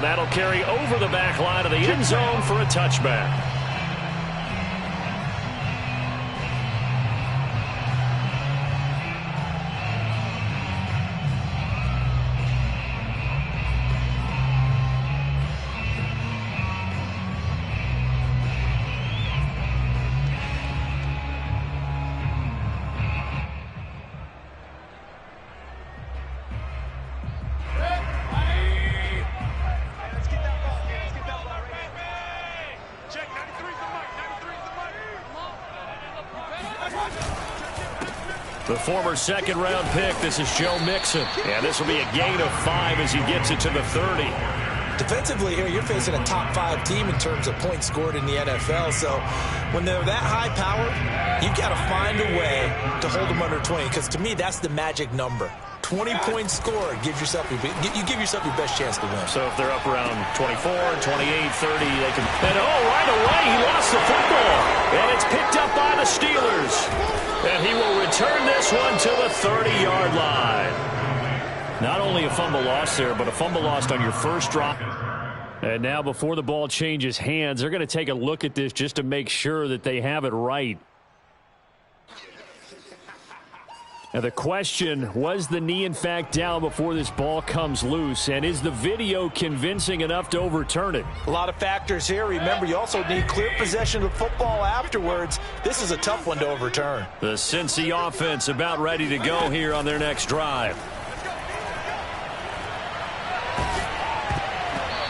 And that'll carry over the back line of the end zone for a touchback. The former second-round pick, this is Joe Mixon. And this will be a gain of 5 as he gets it to the 30. Defensively here, you're facing a top-5 team in terms of points scored in the NFL. So when they're that high-powered, you've got to find a way to hold them under 20. Because to me, that's the magic number. 20 points scored, you give yourself your best chance to win. So if they're up around 24, 28, 30, they can... And right away, he lost the football. And it's picked up by the Steelers. And he will return this one to the 30-yard line. Not only a fumble loss there, but a fumble lost on your first drop. And now before the ball changes hands, they're going to take a look at this just to make sure that they have it right. Now the question, was the knee in fact down before this ball comes loose? And is the video convincing enough to overturn it? A lot of factors here. Remember, you also need clear possession of football afterwards. This is a tough one to overturn. The Cincy offense about ready to go here on their next drive.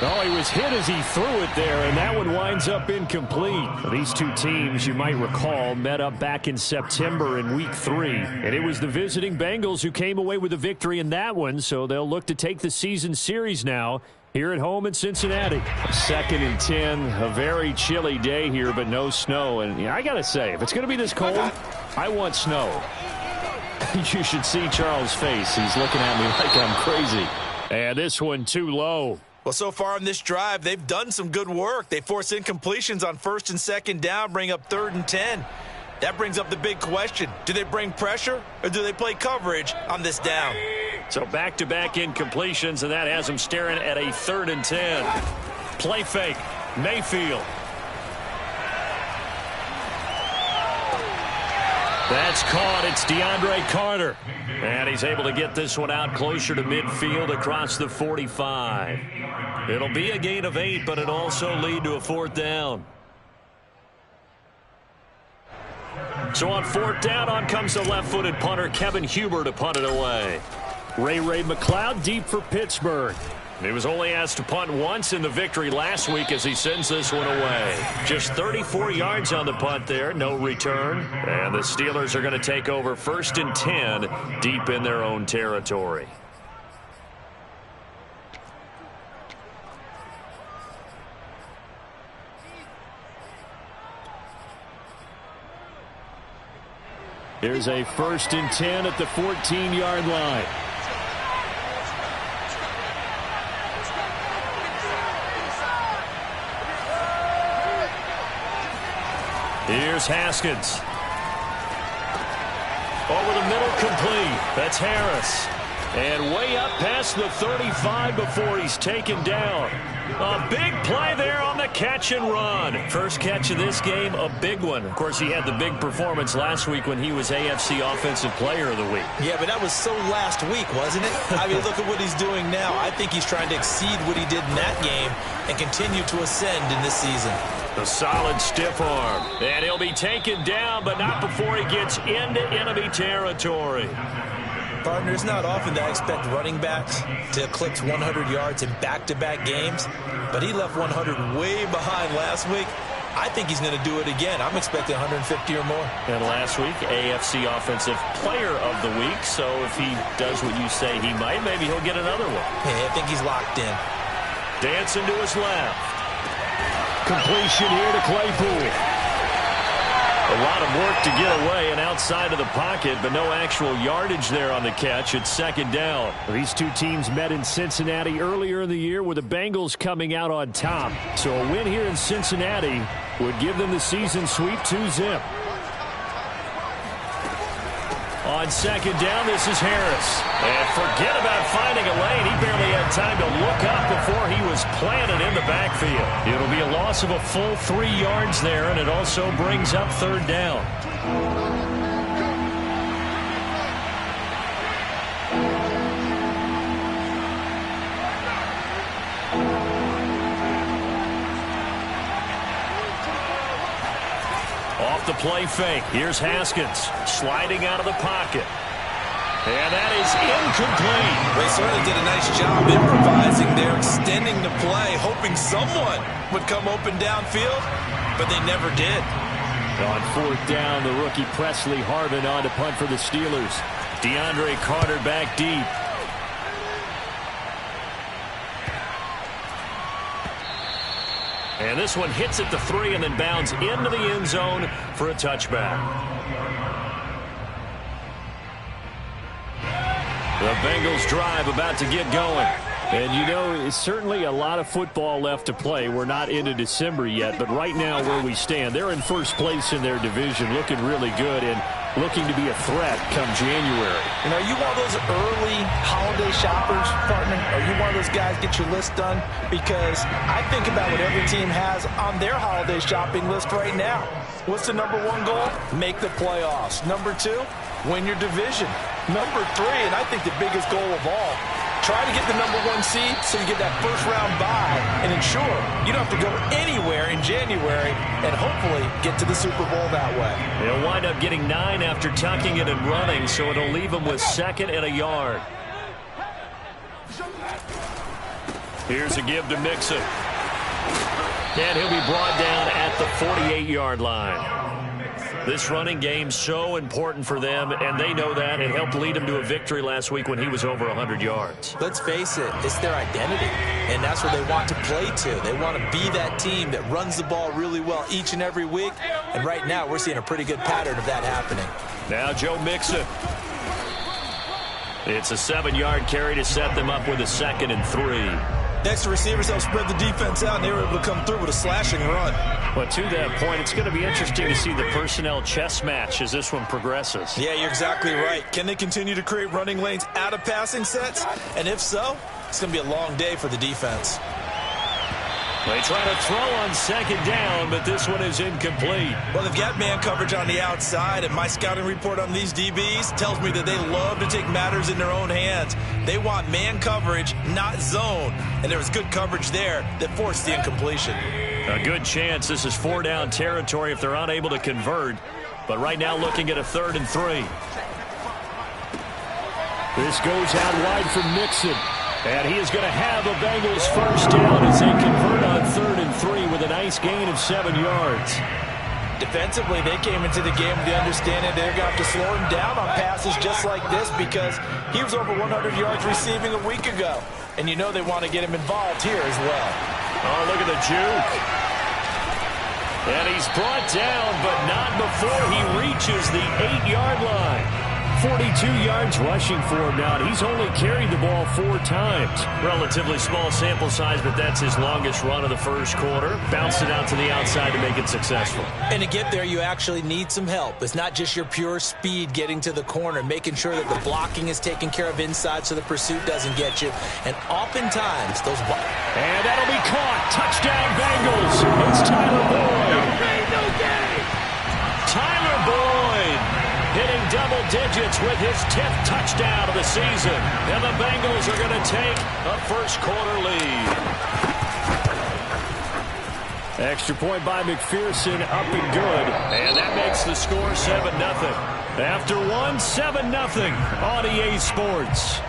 Oh, he was hit as he threw it there, and that one winds up incomplete. These two teams, you might recall, met up back in September in Week 3. And it was the visiting Bengals who came away with a victory in that one, so they'll look to take the season series now here at home in Cincinnati. 2nd and 10, a very chilly day here, but no snow. And I got to say, if it's going to be this cold, I want snow. You should see Charles' face. He's looking at me like I'm crazy. And this one too low. Well, so far in this drive, they've done some good work. They force incompletions on 1st and 2nd down, bring up 3rd and 10. That brings up the big question. Do they bring pressure or do they play coverage on this down? So back-to-back incompletions, and that has them staring at a 3rd and 10. Play fake. Mayfield. That's caught. It's DeAndre Carter. And he's able to get this one out closer to midfield across the 45. It'll be a gain of 8, but it'll also lead to a 4th down. So on 4th down, on comes the left-footed punter, Kevin Huber, to punt it away. Ray McLeod deep for Pittsburgh. He was only asked to punt once in the victory last week as he sends this one away. Just 34 yards on the punt there, no return. And the Steelers are going to take over 1st and 10 deep in their own territory. Here's a 1st and 10 at the 14-yard line. Here's Haskins. Over the middle, complete. That's Harris. And way up past the 35 before he's taken down. A big play there on the catch and run. First catch of this game, a big one. Of course, he had the big performance last week when he was AFC Offensive Player of the Week. Yeah, but that was so last week, wasn't it? I mean, look at what he's doing now. I think he's trying to exceed what he did in that game and continue to ascend in this season. The solid stiff arm. And he'll be taken down, but not before he gets into enemy territory. Partner, it's not often that I expect running backs to eclipse 100 yards in back-to-back games, but he left 100 way behind last week. I think he's going to do it again. I'm expecting 150 or more. And last week, AFC Offensive Player of the Week. So if he does what you say he might, maybe he'll get another one. Yeah, I think he's locked in. Dancing to his left. Completion here to Claypool. A lot of work to get away and outside of the pocket, but no actual yardage there on the catch. It's 2nd down. These two teams met in Cincinnati earlier in the year with the Bengals coming out on top. So a win here in Cincinnati would give them the season sweep 2-zip. On 2nd down, this is Harris. And forget about finding a lane. He barely had time to look up before he was planted in the backfield. It'll be a loss of a full 3 yards there, and it also brings up third down. Off the play fake. Here's Haskins sliding out of the pocket. And that is incomplete. They certainly did a nice job improvising there, extending the play, hoping someone would come open downfield, but they never did. On fourth down, the rookie Presley Harvin on to punt for the Steelers. DeAndre Carter back deep. And this one hits at the 3 and then bounds into the end zone for a touchback. The Bengals drive about to get going. And, you know, it's certainly a lot of football left to play. We're not into December yet, but right now where we stand, they're in first place in their division, looking really good and looking to be a threat come January. And are you one of those early holiday shoppers, partner? Are you one of those guys get your list done? Because I think about what every team has on their holiday shopping list right now. What's the number 1 goal? Make the playoffs. Number 2, win your division. Number 3, and I think the biggest goal of all, try to get the number 1 seed so you get that first round bye and ensure you don't have to go anywhere in January and hopefully get to the Super Bowl that way. They'll wind up getting 9 after tucking it and running, so it'll leave them with 2nd and a yard. Here's a give to Mixon. And he'll be brought down at the 48-yard line. This running game so important for them, and they know that. It helped lead them to a victory last week when he was over 100 yards. Let's face it, it's their identity, and that's where they want to play to. They want to be that team that runs the ball really well each and every week, and right now we're seeing a pretty good pattern of that happening. Now Joe Mixon. It's a 7-yard carry to set them up with a 2nd and 3. Next, the receivers help spread the defense out, and they were able to come through with a slashing run. But to that point, it's going to be interesting to see the personnel chess match as this one progresses. Yeah, you're exactly right. Can they continue to create running lanes out of passing sets? And if so, it's going to be a long day for the defense. They try to throw on 2nd down, but this one is incomplete. Well, they've got man coverage on the outside, and my scouting report on these DBs tells me that they love to take matters in their own hands. They want man coverage, not zone. And there was good coverage there that forced the incompletion. A good chance this is 4-down territory if they're unable to convert. But right now looking at a 3rd and 3. This goes out wide for Mixon. And he is going to have a Bengals first down as they convert on 3rd and 3 with a nice gain of 7 yards. Defensively, they came into the game with the understanding they're going to have to slow him down on passes just like this because he was over 100 yards receiving a week ago. And you know they want to get him involved here as well. Oh, look at the juke. And he's brought down, but not before he reaches the 8-yard line. 42 yards rushing for him now. He's only carried the ball 4 times. Relatively small sample size, but that's his longest run of the first quarter. Bounced it out to the outside to make it successful. And to get there, you actually need some help. It's not just your pure speed getting to the corner, making sure that the blocking is taken care of inside so the pursuit doesn't get you. And oftentimes, those... And that'll be caught. Touchdown, Bengals. It's Tyler Boyd. Tyler Boyd hitting double digits with his 10th touchdown of the season. And the Bengals are going to take a first quarter lead. Extra point by McPherson, up and good. And that makes the score 7-0. After one, 7-0 on EA Sports.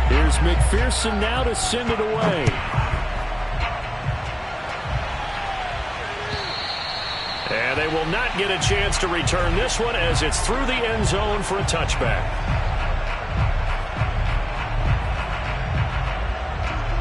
Here's McPherson now to send it away. And they will not get a chance to return this one as it's through the end zone for a touchback.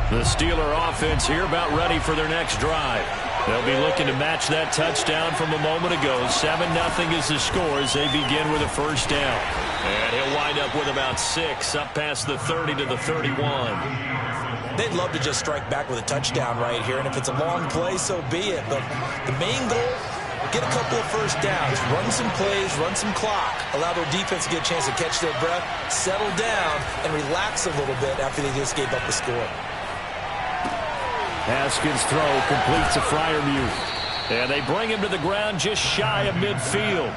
The Steeler offense here about ready for their next drive. They'll be looking to match that touchdown from a moment ago. 7-0 is the score as they begin with a first down. And he'll wind up with about 6 up past the 30 to the 31. They'd love to just strike back with a touchdown right here, and if it's a long play, so be it. But the main goal get a couple of first downs, run some plays, run some clock, allow their defense to get a chance to catch their breath, settle down, and relax a little bit after they just gave up the score. Haskins' throw completes to Freiermuth. And they bring him to the ground just shy of midfield.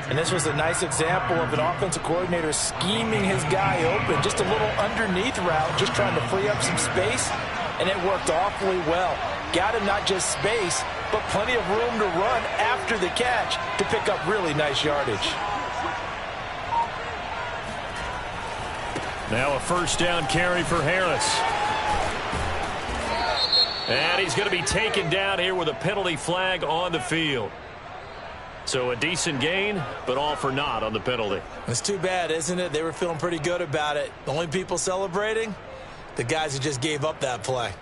And this was a nice example of an offensive coordinator scheming his guy open. Just a little underneath route, just trying to free up some space. And it worked awfully well. Got him not just space, but plenty of room to run after the catch to pick up really nice yardage. Now a first down carry for Harris. And he's going to be taken down here with a penalty flag on the field. So a decent gain, but all for naught on the penalty. It's too bad, isn't it? They were feeling pretty good about it. The only people celebrating, the guys who just gave up that play.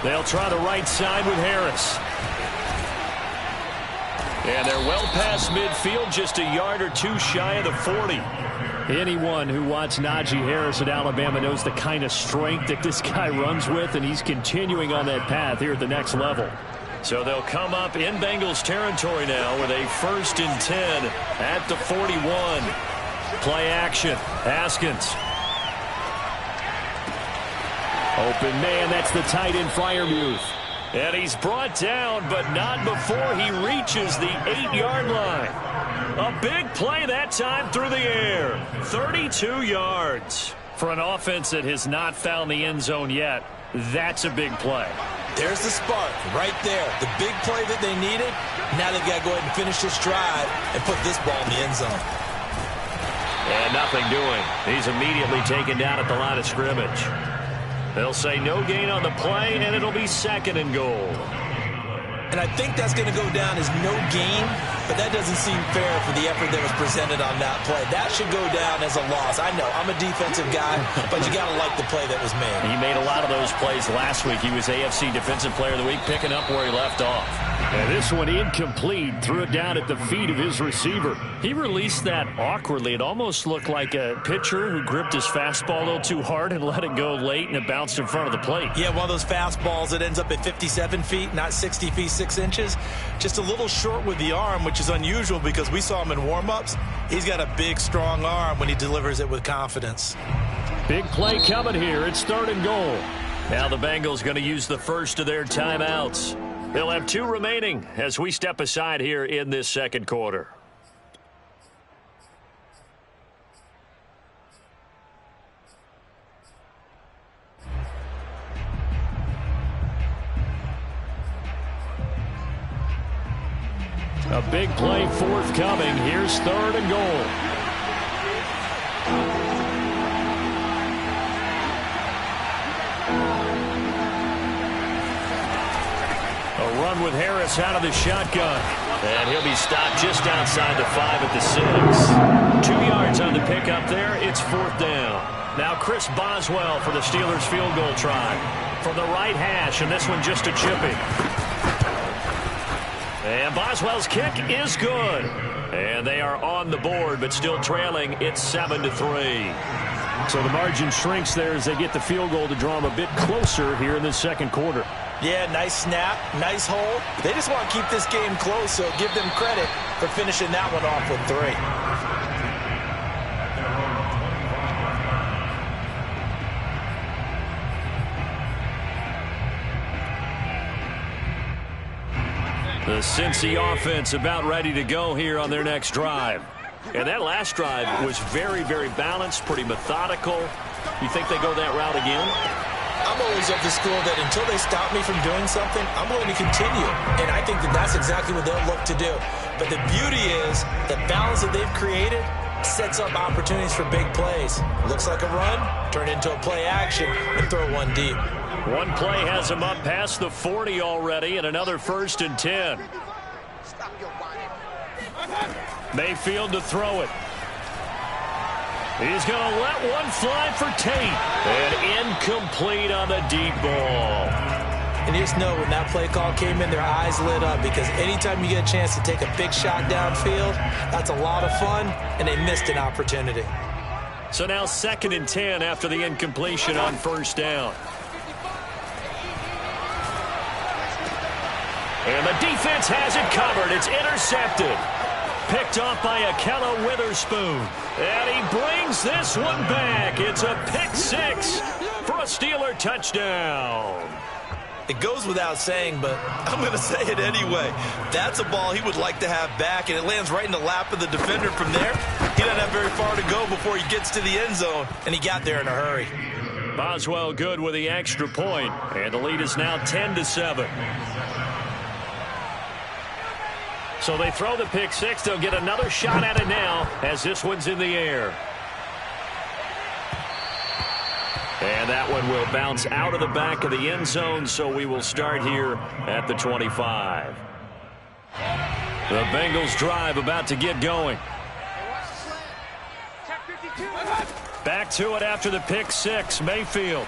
They'll try the right side with Harris. And they're well past midfield, just a yard or two shy of the 40. Anyone who watched Najee Harris at Alabama knows the kind of strength that this guy runs with, and he's continuing on that path here at the next level. So they'll come up in Bengals territory now with a 1st and 10 at the 41. Play action. Haskins. Open man, that's the tight end Freiermuth. And he's brought down, but not before he reaches the 8-yard line. A big play that time through the air. 32 yards. For an offense that has not found the end zone yet, that's a big play. There's the spark right there. The big play that they needed. Now they've got to go ahead and finish this drive and put this ball in the end zone. And nothing doing. He's immediately taken down at the line of scrimmage. They'll say no gain on the play, and it'll be 2nd and goal. And I think that's going to go down as no gain, but that doesn't seem fair for the effort that was presented on that play. That should go down as a loss. I know, I'm a defensive guy, but you got to like the play that was made. He made a lot of those plays last week. He was AFC Defensive Player of the Week, picking up where he left off. And this one incomplete, threw it down at the feet of his receiver. He released that awkwardly. It almost looked like a pitcher who gripped his fastball a little too hard and let it go late, and it bounced in front of the plate. Yeah, one of those fastballs that ends up at 57 feet, not 60 feet, 6 inches. Just a little short with the arm, which is unusual because we saw him in warm-ups. He's got a big, strong arm when he delivers it with confidence. Big play coming here. It's 3rd and goal. Now the Bengals going to use the first of their timeouts. They'll have 2 remaining as we step aside here in this 2nd quarter. A big play forthcoming. Here's 3rd and goal. A run with Harris out of the shotgun. And he'll be stopped just outside the 5 at the 6. 2 yards on the pickup there. It's 4th down. Now Chris Boswell for the Steelers field goal try. From the right hash, and this one just a chipping. And Boswell's kick is good. And they are on the board, but still trailing. It's 7-3. So the margin shrinks there as they get the field goal to draw them a bit closer here in the 2nd quarter. Yeah, nice snap, nice hold. They just want to keep this game close, so give them credit for finishing that one off with 3. The Cincy offense about ready to go here on their next drive. And that last drive was very, very balanced, pretty methodical. You think they go that route again? I'm always of the school that until they stop me from doing something, I'm going to continue. And I think that that's exactly what they'll look to do. But the beauty is the balance that they've created sets up opportunities for big plays. Looks like a run, turn into a play action, and throw one deep. One play has him up past the 40 already, and another 1st and 10. Mayfield to throw it. He's going to let one fly for Tate. And incomplete on the deep ball. And you just know when that play call came in, their eyes lit up because anytime you get a chance to take a big shot downfield, that's a lot of fun, and they missed an opportunity. So now 2nd and 10 after the incompletion on first down. And the defense has it covered. It's intercepted. Picked off by Ahkello Witherspoon. And he brings this one back. It's a pick six for a Steeler touchdown. It goes without saying, but I'm going to say it anyway. That's a ball he would like to have back, and it lands right in the lap of the defender from there. He doesn't have very far to go before he gets to the end zone, and he got there in a hurry. Boswell good with the extra point, and the lead is now 10-7. So they throw the pick six. They'll get another shot at it now as this one's in the air. And that one will bounce out of the back of the end zone, so we will start here at the 25. The Bengals drive about to get going. Back to it after the pick six, Mayfield.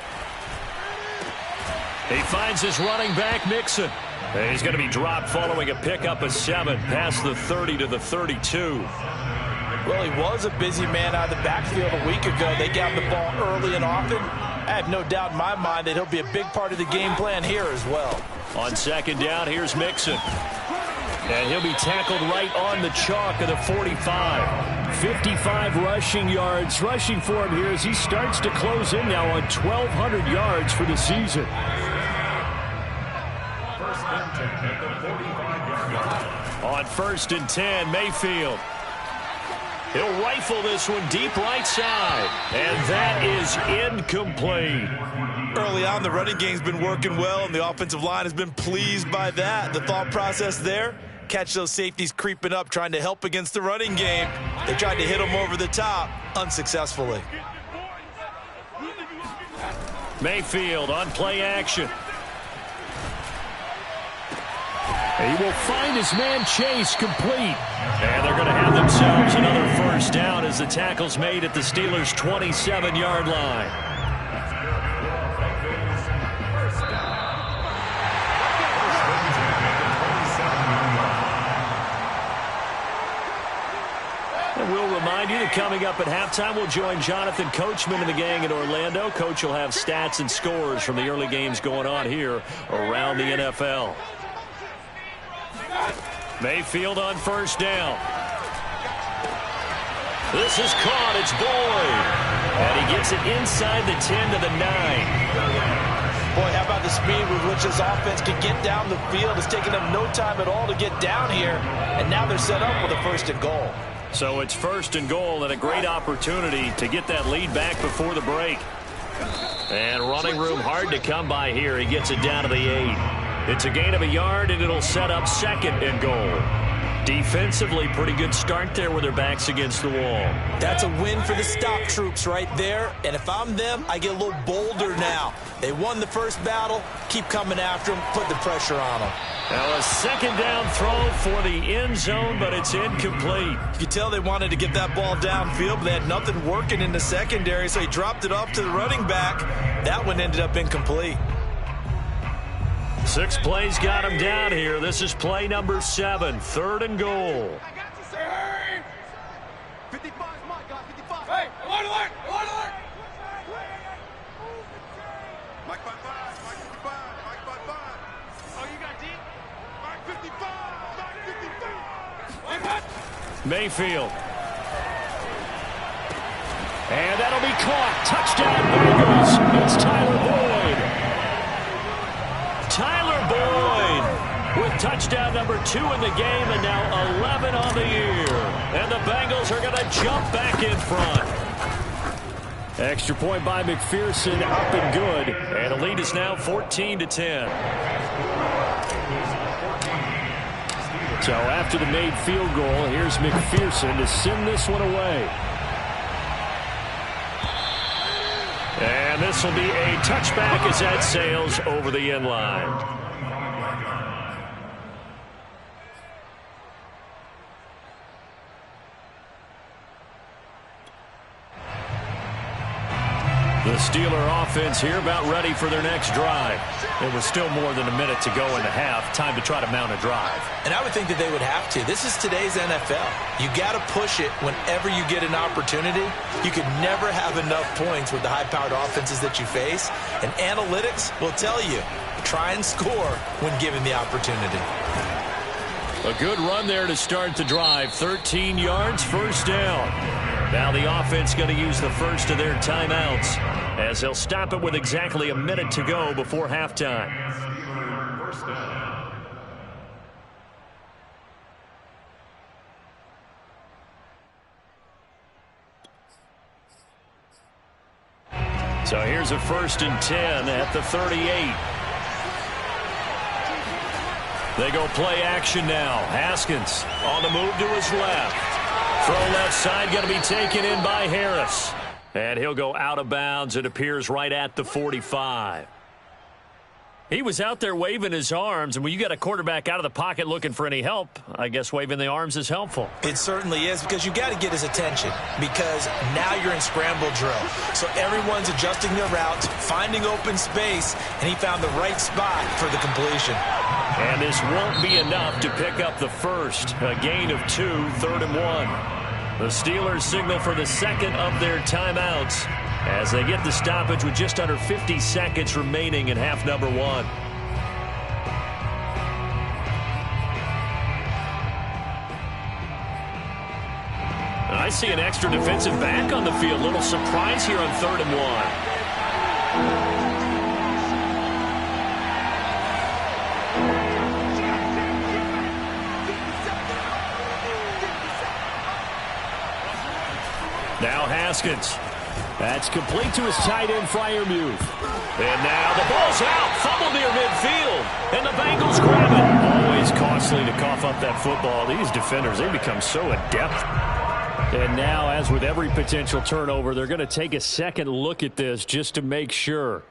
He finds his running back, Mixon. And he's going to be dropped following a pickup of 7 past the 30 to the 32. Well, he was a busy man out of the backfield a week ago. They got the ball early and often. I have no doubt in my mind that he'll be a big part of the game plan here as well. On 2nd down, here's Mixon. And he'll be tackled right on the chalk of the 45. 55 rushing yards. Rushing for him here as he starts to close in now on 1,200 yards for the season. On 1st and 10, Mayfield. He'll rifle this one deep right side. And that is incomplete. Early on, the running game's been working well, and the offensive line has been pleased by that. The thought process there, catch those safeties creeping up, trying to help against the running game. They tried to hit them over the top, unsuccessfully. Mayfield on play action. He will find his man Chase complete. And they're going to have themselves another first down as the tackle's made at the Steelers' 27-yard line. And we'll remind you that coming up at halftime, we'll join Jonathan Coachman and the gang in Orlando. Coach will have stats and scores from the early games going on here around the NFL. Mayfield on first down. This is caught. It's Boyd. And he gets it inside the 10 to the 9. Boy, how about the speed with which this offense can get down the field? It's taken them no time at all to get down here. And now they're set up with a 1st and goal. So it's 1st and goal and a great opportunity to get that lead back before the break. And running room hard to come by here. He gets it down to the 8. It's a gain of a yard, and it'll set up 2nd and goal. Defensively, pretty good start there with their backs against the wall. That's a win for the stop troops right there. And if I'm them, I get a little bolder now. They won the first battle. Keep coming after them. Put the pressure on them. Now a 2nd down throw for the end zone, but it's incomplete. You could tell they wanted to get that ball downfield, but they had nothing working in the secondary, so he dropped it off to the running back. That one ended up incomplete. 6 plays got him down here. This is play number 7, 3rd and goal. 55, my guy, 55. Hey, alert, alert, alert, alert. Mike 55, Mike 55, Mike 55. Oh, you got deep? Mike 55, Mike 55. Mayfield. And that'll be caught. Touchdown, Bengals. It's Tyler Boyd. Tyler Boyd with touchdown number 2 in the game, and now 11 on the year. And the Bengals are going to jump back in front. Extra point by McPherson, up and good. And the lead is now 14-10. So after the made field goal, here's McPherson to send this one away. And this will be a touchback as that sails over the end line. The Steeler offense here about ready for their next drive. It was still more than a minute to go in the half. Time to try to mount a drive. And I would think that they would have to. This is today's NFL. You got to push it whenever you get an opportunity. You could never have enough points with the high-powered offenses that you face. And analytics will tell you, try and score when given the opportunity. A good run there to start the drive. 13 yards, first down. Now the offense going to use the first of their timeouts as they'll stop it with exactly a minute to go before halftime. So here's a 1st and 10 at the 38. They go play action now. Haskins on the move to his left. Throw left side going to be taken in by Harris. And he'll go out of bounds. It appears right at the 45. He was out there waving his arms, and when you got a quarterback out of the pocket looking for any help, I guess waving the arms is helpful. It certainly is, because you got to get his attention, because now you're in scramble drill. So everyone's adjusting their routes, finding open space, and he found the right spot for the completion. And this won't be enough to pick up the first. A gain of 2, 3rd and 1. The Steelers signal for the second of their timeouts as they get the stoppage with just under 50 seconds remaining in half number 1. I see an extra defensive back on the field. Little surprise here on 3rd and 1. Now Haskins. That's complete to his tight end, Freiermuth. And now the ball's out. Fumble near midfield. And the Bengals grab it. Always costly to cough up that football. These defenders, they become so adept. And now, as with every potential turnover, they're going to take a second look at this just to make sure.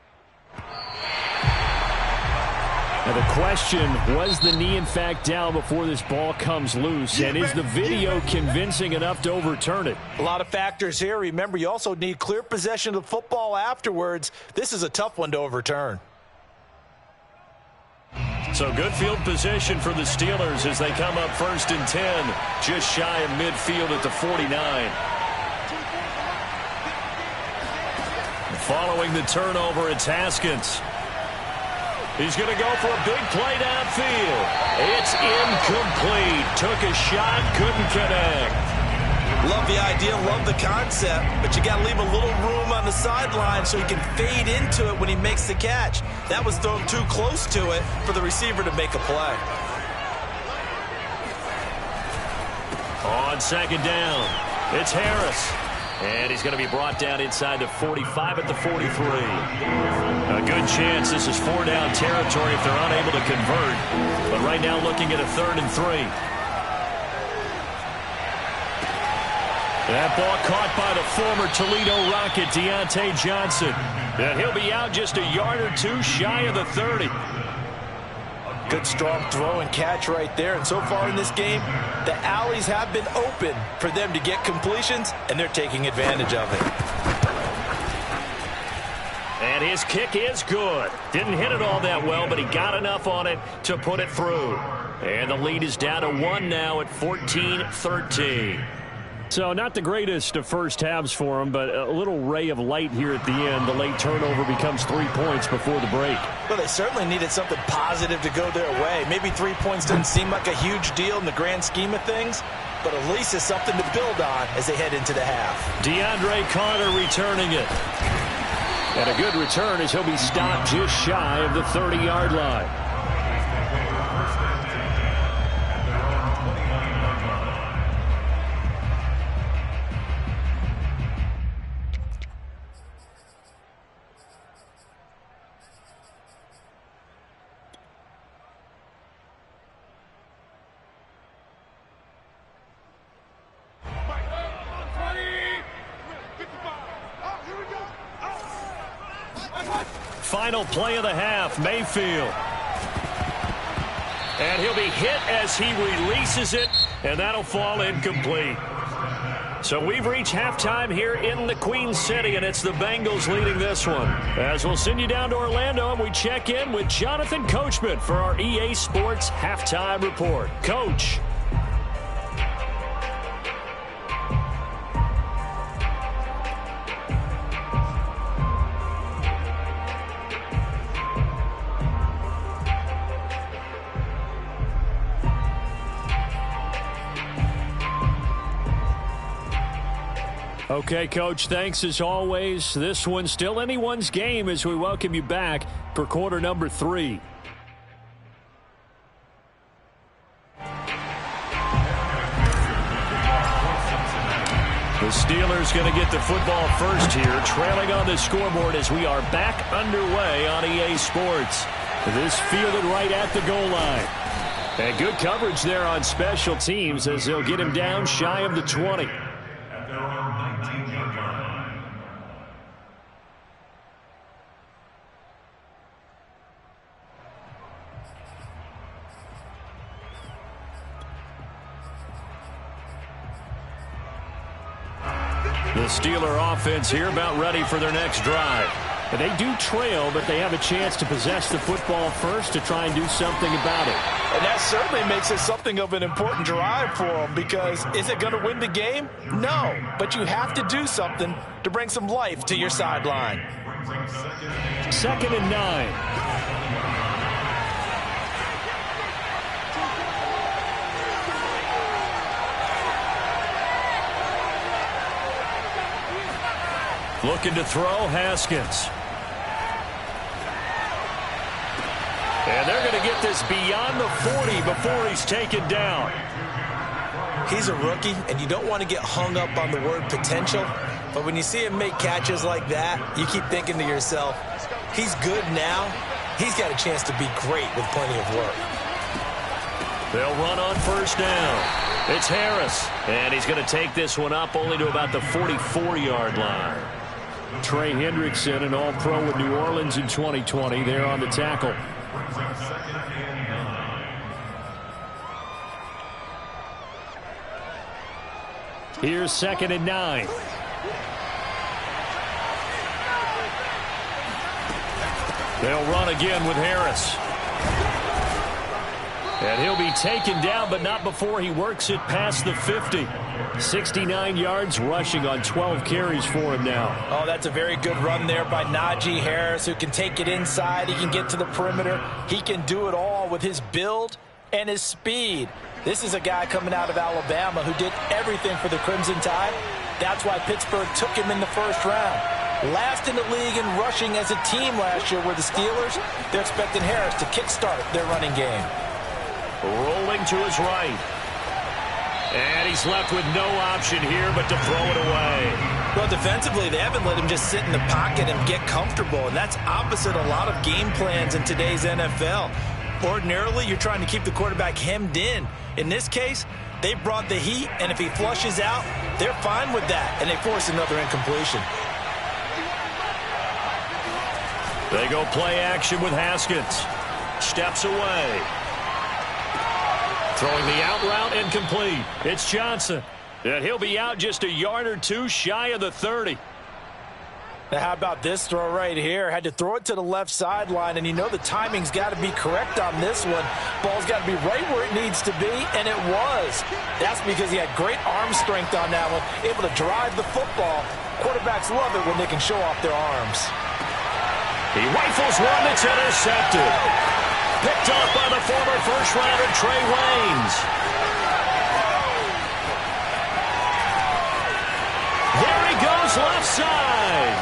Now the question, was the knee in fact down before this ball comes loose? And is the video convincing enough to overturn it? A lot of factors here. Remember, you also need clear possession of the football afterwards. This is a tough one to overturn. So good field position for the Steelers as they come up 1st and 10, just shy of midfield at the 49. Following the turnover, it's Haskins. He's going to go for a big play downfield. It's incomplete. Took a shot, couldn't connect. Love the idea, love the concept, but you got to leave a little room on the sideline so he can fade into it when he makes the catch. That was thrown too close to it for the receiver to make a play. On 2nd down, it's Harris. And he's going to be brought down inside the 45 at the 43. A good chance this is 4-down territory if they're unable to convert. But right now looking at a 3rd and 3. That ball caught by the former Toledo Rocket, Deontay Johnson. And he'll be out just a yard or 2 shy of the 30. Good strong throw and catch right there. And so far in this game, the alleys have been open for them to get completions, and they're taking advantage of it. And his kick is good. Didn't hit it all that well, but he got enough on it to put it through. And the lead is down to 1 now at 14-13. So not the greatest of first halves for him, but a little ray of light here at the end. The late turnover becomes 3 points before the break. Well, they certainly needed something positive to go their way. Maybe 3 points doesn't seem like a huge deal in the grand scheme of things, but at least it's something to build on as they head into the half. DeAndre Carter returning it. And a good return as he'll be stopped just shy of the 30-yard line. Final play of the half, Mayfield. And he'll be hit as he releases it, and that'll fall incomplete. So we've reached halftime here in the Queen City, and it's the Bengals leading this one. As we'll send you down to Orlando, and we check in with Jonathan Coachman for our EA Sports Halftime Report. Coach. Okay, Coach, thanks as always. This one's still anyone's game as we welcome you back for quarter number 3. The Steelers going to get the football first here, trailing on the scoreboard as we are back underway on EA Sports. This fielded right at the goal line. And good coverage there on special teams as they'll get him down shy of the 20. The Steeler offense here about ready for their next drive. And they do trail, but they have a chance to possess the football first to try and do something about it. And that certainly makes it something of an important drive for them, because is it going to win the game? No, but you have to do something to bring some life to your sideline. 2nd and 9. Looking to throw, Haskins. And they're going to get this beyond the 40 before he's taken down. He's a rookie, and you don't want to get hung up on the word potential. But when you see him make catches like that, you keep thinking to yourself, he's good now. He's got a chance to be great with plenty of work. They'll run on first down. It's Harris. And he's going to take this one up only to about the 44-yard line. Trey Hendrickson, an All-Pro with New Orleans in 2020, there on the tackle. Here's 2nd and 9. They'll run again with Harris. And he'll be taken down, but not before he works it past the 50. 69 yards rushing on 12 carries for him now. Oh, that's a very good run there by Najee Harris, who can take it inside. He can get to the perimeter. He can do it all with his build and his speed. This is a guy coming out of Alabama who did everything for the Crimson Tide. That's why Pittsburgh took him in the first round. Last in the league in rushing as a team last year were the Steelers. They're expecting Harris to kickstart their running game. Rolling to his right. And he's left with no option here but to throw it away. Well, defensively, they haven't let him just sit in the pocket and get comfortable, and that's opposite a lot of game plans in today's NFL. Ordinarily, you're trying to keep the quarterback hemmed in. In this case, they brought the heat, and if he flushes out, they're fine with that, and they force another incompletion. They go play action with Haskins. Steps away. Throwing the out route incomplete. It's Johnson. And he'll be out just a yard or two shy of the 30. Now, how about this throw right here? Had to throw it to the left sideline, and you know the timing's got to be correct on this one. Ball's got to be right where it needs to be, and it was. That's because he had great arm strength on that one, able to drive the football. Quarterbacks love it when they can show off their arms. He rifles one that's intercepted. Picked up by the former first-rounder Trey Waynes. There he goes left side.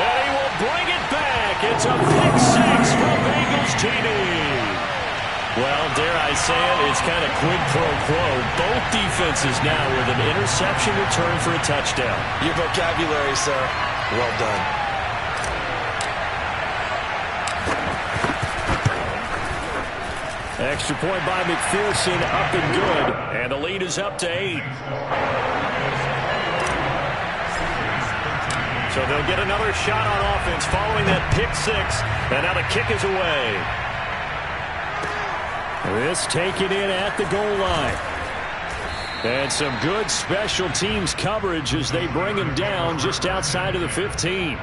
And he will bring it back. It's a pick six from Bengals TD. Well, dare I say it, it's kind of quid pro quo. Both defenses now with an interception return for a touchdown. Your vocabulary, sir. Well done. Extra point by McPherson, up and good. And the lead is up to 8. So they'll get another shot on offense following that pick six. And now the kick is away. This taken in at the goal line. And some good special teams coverage as they bring him down just outside of the 15.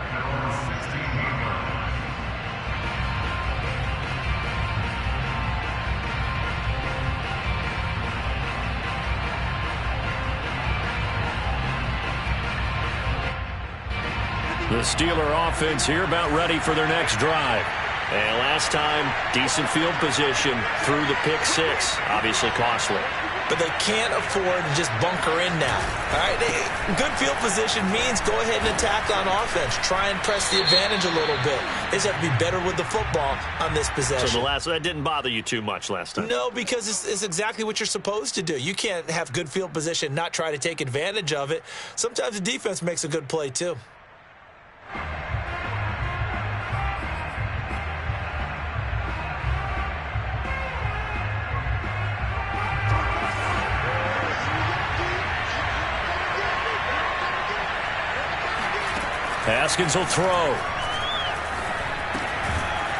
The Steeler offense here about ready for their next drive. And last time, decent field position through the pick six. Obviously costly. But they can't afford to just bunker in now. All right, good field position means go ahead and attack on offense. Try and press the advantage a little bit. They just have to be better with the football on this possession. So that didn't bother you too much last time? No, because it's exactly what you're supposed to do. You can't have good field position and not try to take advantage of it. Sometimes the defense makes a good play too. Haskins will throw.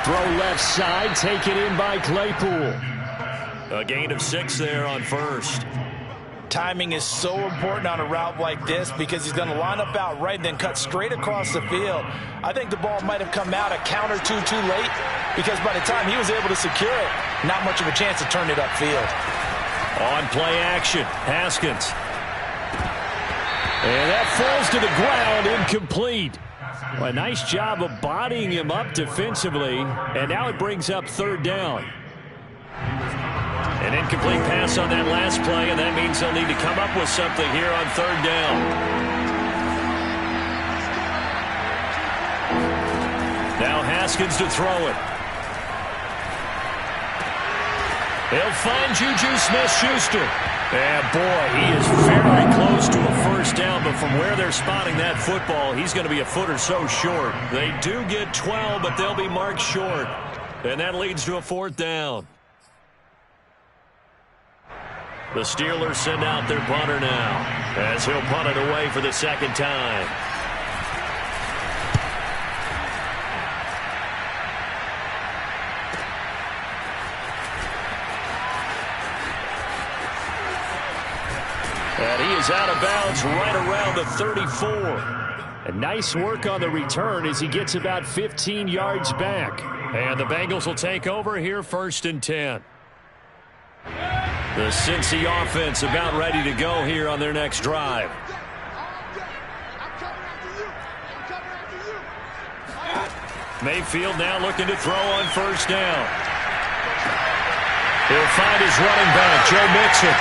Throw left side, taken in by Claypool. A gain of 6 there on first. Timing is so important on a route like this because he's going to line up out right and then cut straight across the field. I think the ball might have come out a count or two too late because by the time he was able to secure it, not much of a chance to turn it upfield. On play action, Haskins. And that falls to the ground, incomplete. Well, a nice job of bodying him up defensively, and now it brings up third down. An incomplete pass on that last play, and that means they'll need to come up with something here on third down. Now Haskins to throw it. He'll find Juju Smith-Schuster. And, boy, he is very close to a first down, but from where they're spotting that football, he's going to be a foot or so short. They do get 12, but they'll be marked short. And that leads to a fourth down. The Steelers send out their punter now, as he'll punt it away for the second time. And he is out of bounds right around the 34. And nice work on the return as he gets about 15 yards back. And the Bengals will take over here, 1st and 10. The Cincy offense about ready to go here on their next drive. Mayfield now looking to throw on first down. He'll find his running back, Joe Mixon.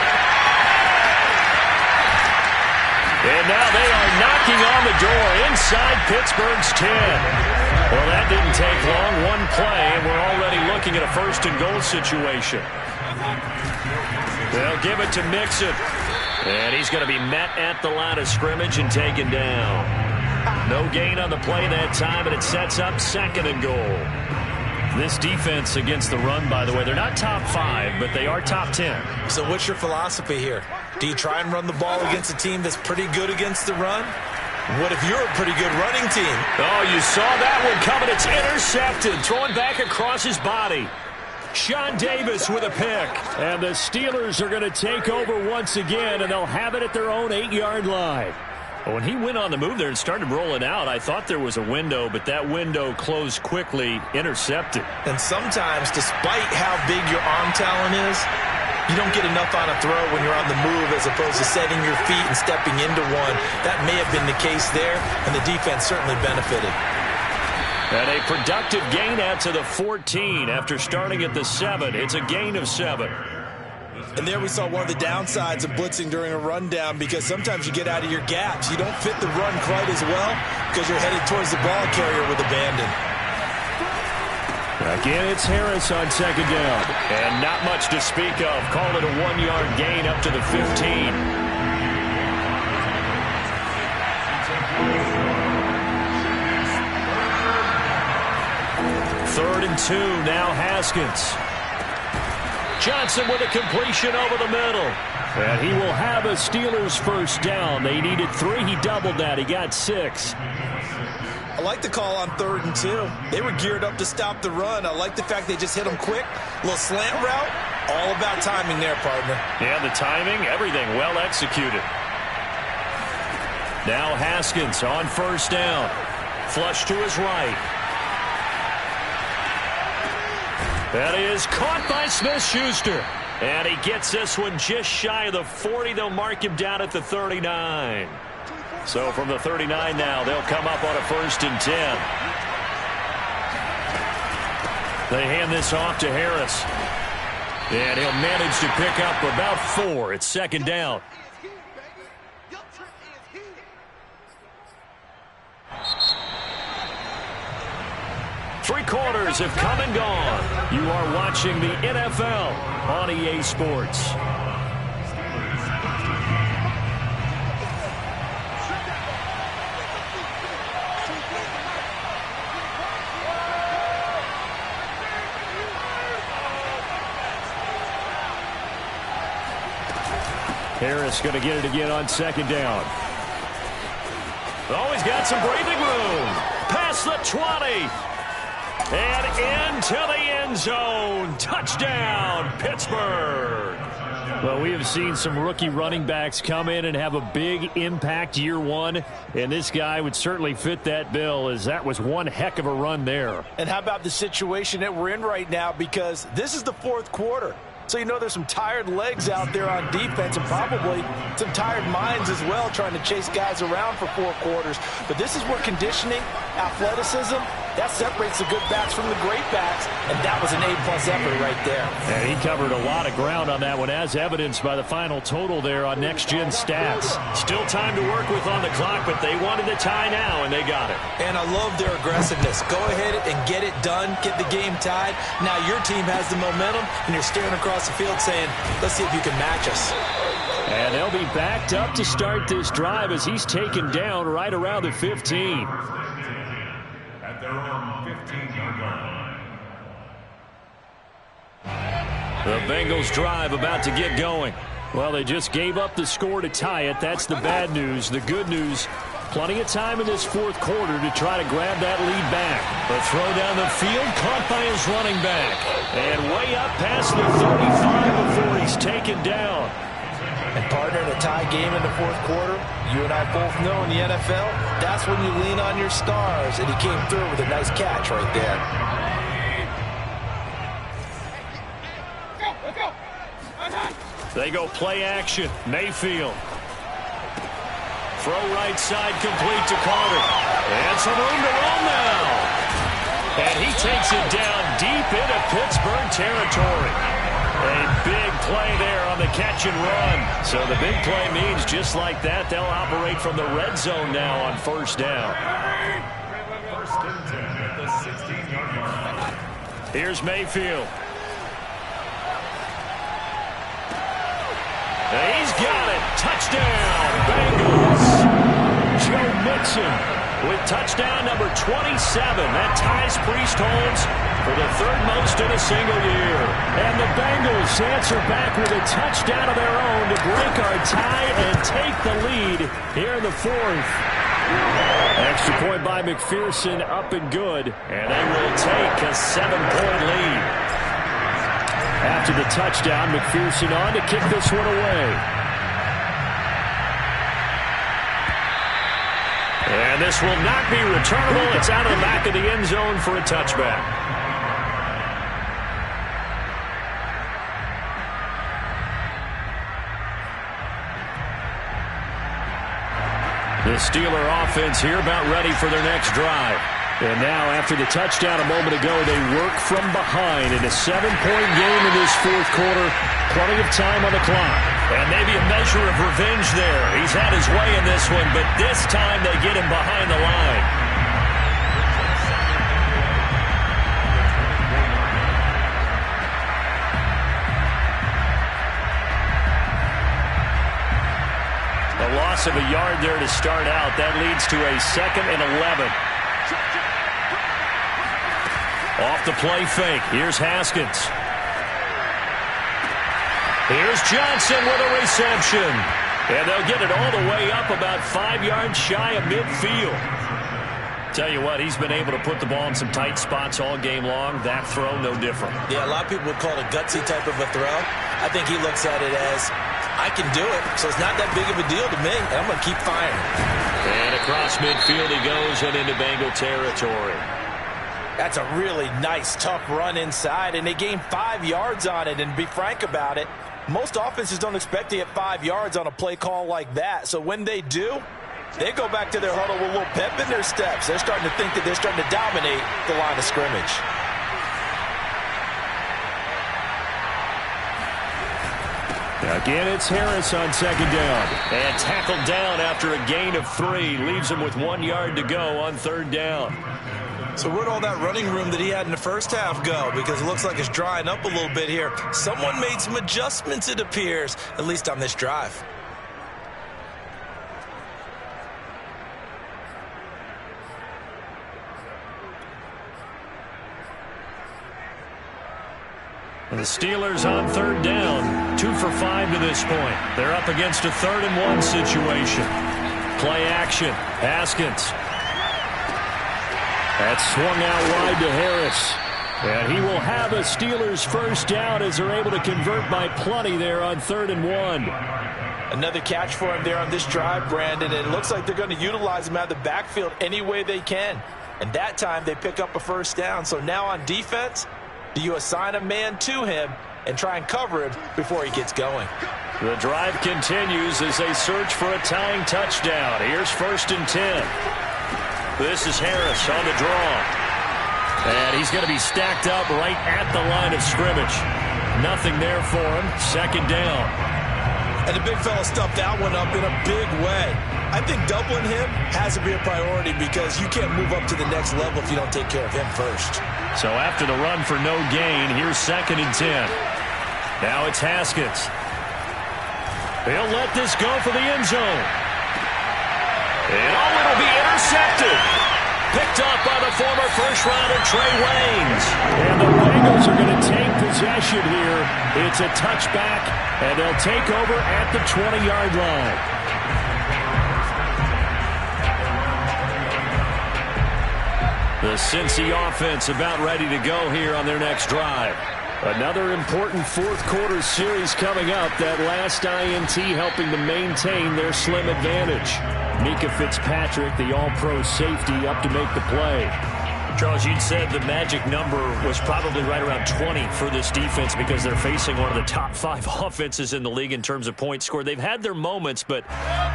And now they are knocking on the door inside Pittsburgh's 10. Well, that didn't take long. One play, and we're already looking at a 1st and goal situation. They'll give it to Mixon. And he's going to be met at the line of scrimmage and taken down. No gain on the play that time, and it sets up 2nd and goal. This defense against the run, by the way, they're not top 5, but they are top 10. So what's your philosophy here? Do you try and run the ball against a team that's pretty good against the run? What if you're a pretty good running team? Oh, you saw that one coming. It's intercepted. Throwing back across his body. Sean Davis with a pick. And the Steelers are going to take over once again, and they'll have it at their own 8-yard line. When he went on the move there and started rolling out, I thought there was a window, but that window closed quickly, intercepted. And sometimes, despite how big your arm talent is, you don't get enough on a throw when you're on the move as opposed to setting your feet and stepping into one. That may have been the case there, and the defense certainly benefited. And a productive gain out to the 14 after starting at the 7. It's a gain of 7. And there we saw one of the downsides of blitzing during a rundown because sometimes you get out of your gaps. You don't fit the run quite as well because you're headed towards the ball carrier with abandon. Again, it's Harris on 2nd down. And not much to speak of. Call it a 1-yard gain up to the 15. Third and 2, now Haskins. Johnson with a completion over the middle. And he will have a Steelers first down. They needed 3. He doubled that. He got 6. I like the call on 3rd and 2. They were geared up to stop the run. I like the fact they just hit them quick. A little slant route. All about timing there, partner. Yeah, the timing, everything well executed. Now Haskins on first down. Flush to his right. That is caught by Smith-Schuster. And he gets this one just shy of the 40. They'll mark him down at the 39. So from the 39 now, they'll come up on a 1st and 10. They hand this off to Harris. And he'll manage to pick up about 4. It's 2nd down. Three quarters have come and gone. You are watching the NFL on EA Sports. Harris going to get it again on 2nd down. Oh, he's got some breathing room. Past the 20. And into the end zone. Touchdown, Pittsburgh. Well, we have seen some rookie running backs come in and have a big impact year one. And this guy would certainly fit that bill, as that was one heck of a run there. And how about the situation that we're in right now? Because this is the 4th quarter. So you know there's some tired legs out there on defense and probably some tired minds as well trying to chase guys around for 4 quarters. But this is where conditioning, athleticism, that separates the good backs from the great backs. And that was an A-plus effort right there. And he covered a lot of ground on that one, as evidenced by the final total there on Next Gen Stats. Still time to work with on the clock, but they wanted the tie now, and they got it. And I love their aggressiveness. Go ahead and get it done, get the game tied. Now your team has the momentum, and you're staring across the field saying, let's see if you can match us. And they'll be backed up to start this drive as he's taken down right around the 15. At their own 15-yard line. The Bengals drive about to get going. Well, they just gave up the score to tie it. That's the bad news. The good news, plenty of time in this 4th quarter to try to grab that lead back. The throw down the field, caught by his running back. And way up past the 35 before he's taken down. And partner, in a tie game in the 4th quarter, you and I both know in the NFL, that's when you lean on your stars. And he came through with a nice catch right there. They go play action. Mayfield. Throw right side complete to Carter. And some room to roll now. And he takes it down deep into Pittsburgh territory. A big play there on the catch and run. So the big play means just like that, they'll operate from the red zone now on 1st down. 1st and 10 at the 16-yard line. Here's Mayfield. He's got it. Touchdown, Bengals. Joe Mixon with touchdown number 27. That ties Priest Holmes for the 3rd most in a single year. And the Bengals answer back with a touchdown of their own to break our tie and take the lead here in the 4th. Extra point by McPherson, up and good. And they will take a 7-point lead. After the touchdown, McPherson on to kick this one away. And this will not be returnable. It's out of the back of the end zone for a touchback. The Steeler offense here about ready for their next drive. And now, after the touchdown a moment ago, they work from behind in a 7-point game in this 4th quarter. Plenty of time on the clock. And maybe a measure of revenge there. He's had his way in this one, but this time they get him behind the line. A loss of a yard there to start out. That leads to a 2nd and 11. Off the play fake. Here's Haskins. Here's Johnson with a reception. And they'll get it all the way up about 5 yards shy of midfield. Tell you what, he's been able to put the ball in some tight spots all game long. That throw, no different. Yeah, a lot of people would call it a gutsy type of a throw. I think he looks at it as, I can do it, so it's not that big of a deal to me, and I'm going to keep firing. And across midfield he goes and into Bengal territory. That's a really nice, tough run inside, and they gained 5 yards on it. And to be frank about it, most offenses don't expect to get 5 yards on a play call like that. So when they do, they go back to their huddle with a little pep in their steps. They're starting to think that they're starting to dominate the line of scrimmage. Again, it's Harris on second down. And tackled down after a gain of 3. Leaves him with 1 yard to go on third down. So where'd all that running room that he had in the first half go? Because it looks like it's drying up a little bit here. Someone made some adjustments, it appears, at least on this drive. The Steelers on third down, 2 for 5 to this point. They're up against a 3rd and 1 situation. Play action, Haskins. That's swung out wide to Harris. And he will have a Steelers first down as they're able to convert by plenty there on 3rd and 1. Another catch for him there on this drive, Brandon. And it looks like they're going to utilize him out of the backfield any way they can. And that time they pick up a first down. So now on defense, do you assign a man to him and try and cover him before he gets going? The drive continues as they search for a tying touchdown. Here's 1st and 10. This is Harris on the draw. And he's going to be stacked up right at the line of scrimmage. Nothing there for him. 2nd down. And the big fella stuffed that one up in a big way. I think doubling him has to be a priority because you can't move up to the next level if you don't take care of him first. So after the run for no gain, here's 2nd and 10. Now it's Haskins. He'll let this go for the end zone. And it'll be intercepted. Picked up by the former first-rounder Trey Waynes. And the Bengals are going to take possession here. It's a touchback, and they'll take over at the 20-yard line. The Cincy offense about ready to go here on their next drive. Another important fourth-quarter series coming up. That last INT helping to maintain their slim advantage. Mika Fitzpatrick, the all-pro safety, up to make the play. Charles, you'd said the magic number was probably right around 20 for this defense because they're facing one of the top 5 offenses in the league in terms of points scored. They've had their moments, but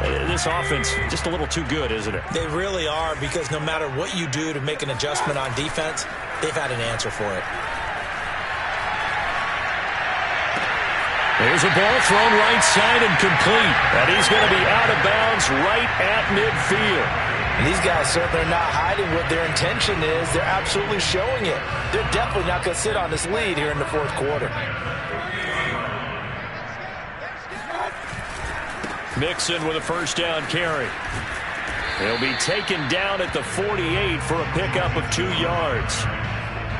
this offense just a little too good, isn't it? They really are, because no matter what you do to make an adjustment on defense, they've had an answer for it. There's a ball thrown right side and complete. And he's going to be out of bounds right at midfield. And these guys certainly are not hiding what their intention is. They're absolutely showing it. They're definitely not going to sit on this lead here in the fourth quarter. Mixon with a first down carry. He'll be taken down at the 48 for a pickup of 2 yards.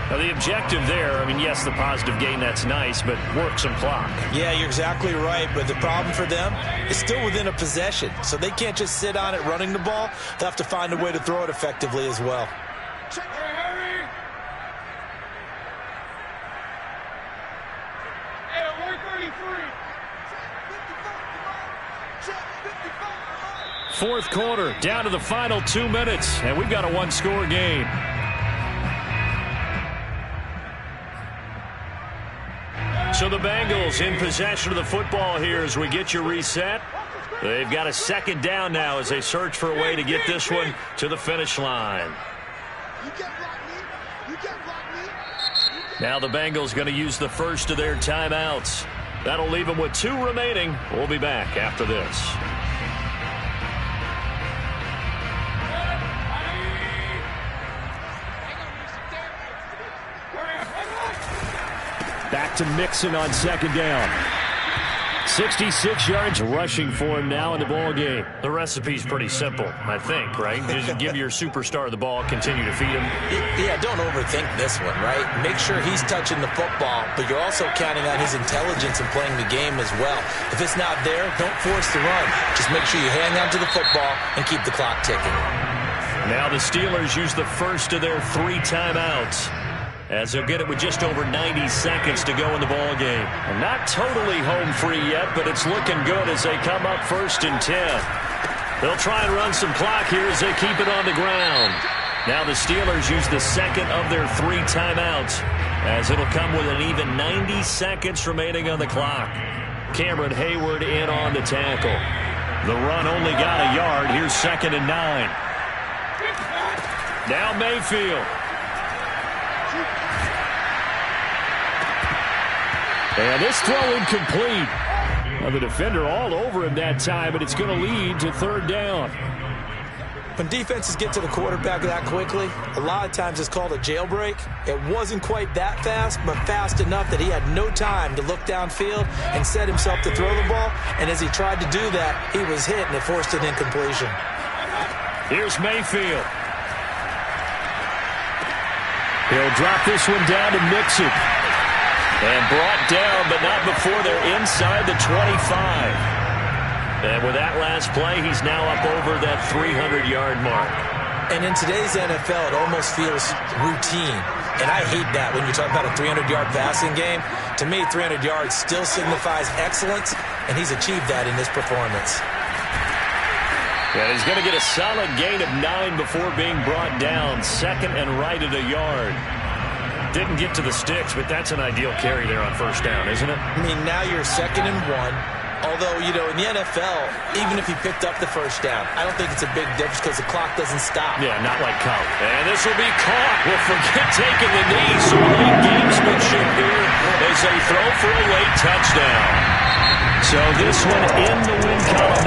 Now, the objective there, I mean, yes, the positive gain, that's nice, but work some clock. Yeah, you're exactly right, but the problem for them is still within a possession, so they can't just sit on it running the ball. They'll have to find a way to throw it effectively as well. Fourth quarter, down to the final 2 minutes, and we've got a one-score game. So the Bengals in possession of the football here as we get you reset. They've got a 2nd down now as they search for a way to get this one to the finish line. Now the Bengals going to use the first of their timeouts. That'll leave them with 2 remaining. We'll be back after this. Back to Mixon on 2nd down. 66 yards rushing for him now in the ball game. The recipe's pretty simple, I think, right? Just give your superstar the ball, continue to feed him. Yeah, don't overthink this one, right? Make sure he's touching the football, but you're also counting on his intelligence in playing the game as well. If it's not there, don't force the run. Just make sure you hang on to the football and keep the clock ticking. Now the Steelers use the first of their 3 timeouts, as they'll get it with just over 90 seconds to go in the ball game. And not totally home free yet, but it's looking good as they come up 1st and 10. They'll try and run some clock here as they keep it on the ground. Now the Steelers use the second of their 3 timeouts, as it'll come with an even 90 seconds remaining on the clock. Cameron Hayward in on the tackle. The run only got a yard. Here's 2nd and 9. Now Mayfield. And this throw incomplete. Well, the defender all over him that time, and it's going to lead to 3rd down. When defenses get to the quarterback that quickly, a lot of times it's called a jailbreak. It wasn't quite that fast, but fast enough that he had no time to look downfield and set himself to throw the ball. And as he tried to do that, he was hit, and it forced an incompletion. Here's Mayfield. He'll drop this one down to Mixon. And brought down, but not before they're inside the 25. And with that last play, he's now up over that 300-yard mark. And in today's NFL, it almost feels routine. And I hate that when you talk about a 300-yard passing game. To me, 300 yards still signifies excellence, and he's achieved that in this performance. And he's going to get a solid gain of 9 before being brought down. 2nd and right at a yard. Didn't get to the sticks, but that's an ideal carry there on 1st down, isn't it? I mean, now you're 2nd and 1. Although, you know, in the NFL, even if he picked up the 1st down, I don't think it's a big difference because the clock doesn't stop. Yeah, not like college. And this will be caught. Well, forget taking the knee. So late gamesmanship here as they throw for a late touchdown. So this one in the win column.